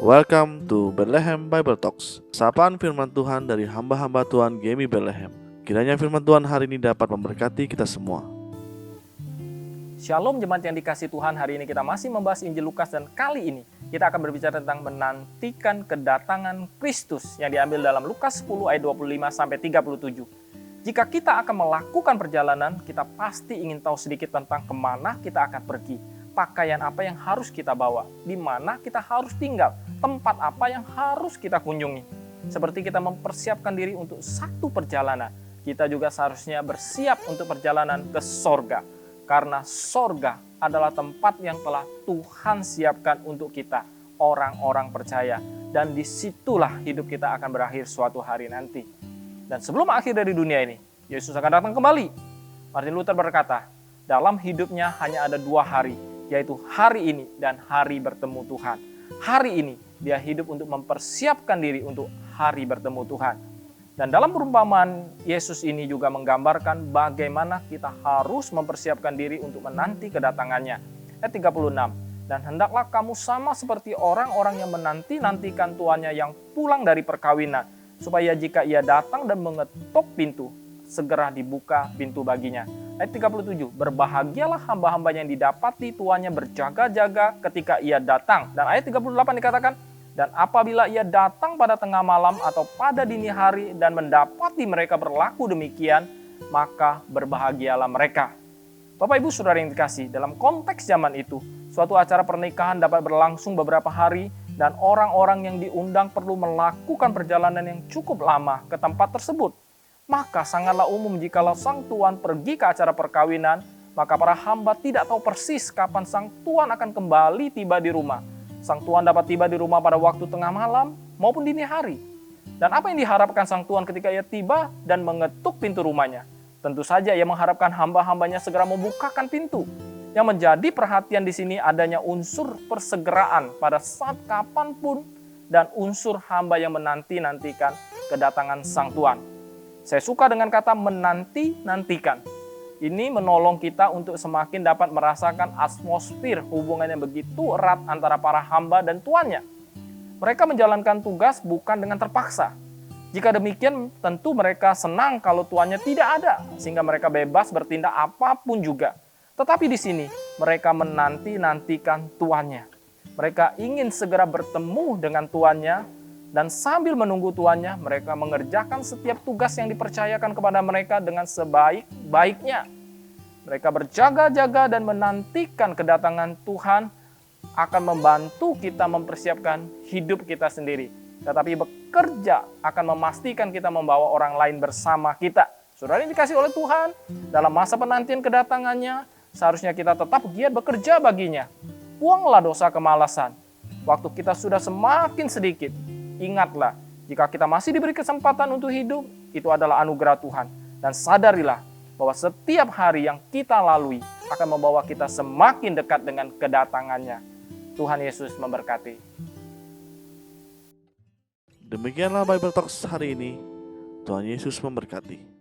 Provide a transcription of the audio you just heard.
Welcome to Bethlehem Bible Talks. Sapaan firman Tuhan dari hamba-hamba Tuhan Gemi Bethlehem. Kiranya firman Tuhan hari ini dapat memberkati kita semua. Shalom jemaat yang dikasih Tuhan, hari ini kita masih membahas Injil Lukas dan kali ini kita akan berbicara tentang menantikan kedatangan Kristus yang diambil dalam Lukas 10 ayat 25 sampai 37. Jika kita akan melakukan perjalanan, kita pasti ingin tahu sedikit tentang kemana kita akan pergi. Pakaian apa yang harus kita bawa, di mana kita harus tinggal, tempat apa yang harus kita kunjungi. Seperti kita mempersiapkan diri untuk satu perjalanan, kita juga seharusnya bersiap untuk perjalanan ke sorga. Karena sorga adalah tempat yang telah Tuhan siapkan untuk kita, orang-orang percaya. Dan disitulah hidup kita akan berakhir suatu hari nanti. Dan sebelum akhir dari dunia ini, Yesus akan datang kembali. Martin Luther berkata, dalam hidupnya hanya ada 2 hari, yaitu hari ini dan hari bertemu Tuhan. Hari ini dia hidup untuk mempersiapkan diri untuk hari bertemu Tuhan. Dan dalam perumpamaan Yesus ini juga menggambarkan bagaimana kita harus mempersiapkan diri untuk menanti kedatangannya. Ayat 36, dan hendaklah kamu sama seperti orang-orang yang menanti-nantikan tuannya yang pulang dari perkawinan, supaya jika ia datang dan mengetuk pintu, segera dibuka pintu baginya. Ayat 37, berbahagialah hamba-hamba yang didapati tuannya berjaga-jaga ketika ia datang. Dan ayat 38 dikatakan, dan apabila ia datang pada tengah malam atau pada dini hari dan mendapati mereka berlaku demikian, maka berbahagialah mereka. Bapak Ibu Saudara yang dikasih, dalam konteks zaman itu, suatu acara pernikahan dapat berlangsung beberapa hari dan orang-orang yang diundang perlu melakukan perjalanan yang cukup lama ke tempat tersebut. Maka sangatlah umum jikalau sang tuan pergi ke acara perkawinan, maka para hamba tidak tahu persis kapan sang tuan akan kembali tiba di rumah. Sang tuan dapat tiba di rumah pada waktu tengah malam maupun dini hari. Dan apa yang diharapkan sang tuan ketika ia tiba dan mengetuk pintu rumahnya? Tentu saja ia mengharapkan hamba-hambanya segera membukakan pintu. Yang menjadi perhatian di sini adanya unsur persegeraan pada saat kapanpun dan unsur hamba yang menanti-nantikan kedatangan sang tuan. Saya suka dengan kata menanti-nantikan. Ini menolong kita untuk semakin dapat merasakan atmosfer hubungan yang begitu erat antara para hamba dan tuannya. Mereka menjalankan tugas bukan dengan terpaksa. Jika demikian, tentu mereka senang kalau tuannya tidak ada, sehingga mereka bebas bertindak apapun juga. Tetapi di sini, mereka menanti-nantikan tuannya. Mereka ingin segera bertemu dengan tuannya, dan sambil menunggu tuannya, mereka mengerjakan setiap tugas yang dipercayakan kepada mereka dengan sebaik-baiknya. Mereka berjaga-jaga dan menantikan kedatangan Tuhan akan membantu kita mempersiapkan hidup kita sendiri. Tetapi bekerja akan memastikan kita membawa orang lain bersama kita. Saudara yang dikasih oleh Tuhan, dalam masa penantian kedatangannya, seharusnya kita tetap giat bekerja baginya. Buanglah dosa kemalasan. Waktu kita sudah semakin sedikit, ingatlah, jika kita masih diberi kesempatan untuk hidup, itu adalah anugerah Tuhan. Dan sadarilah bahwa setiap hari yang kita lalui akan membawa kita semakin dekat dengan kedatangannya. Tuhan Yesus memberkati. Demikianlah Bible Talks hari ini. Tuhan Yesus memberkati.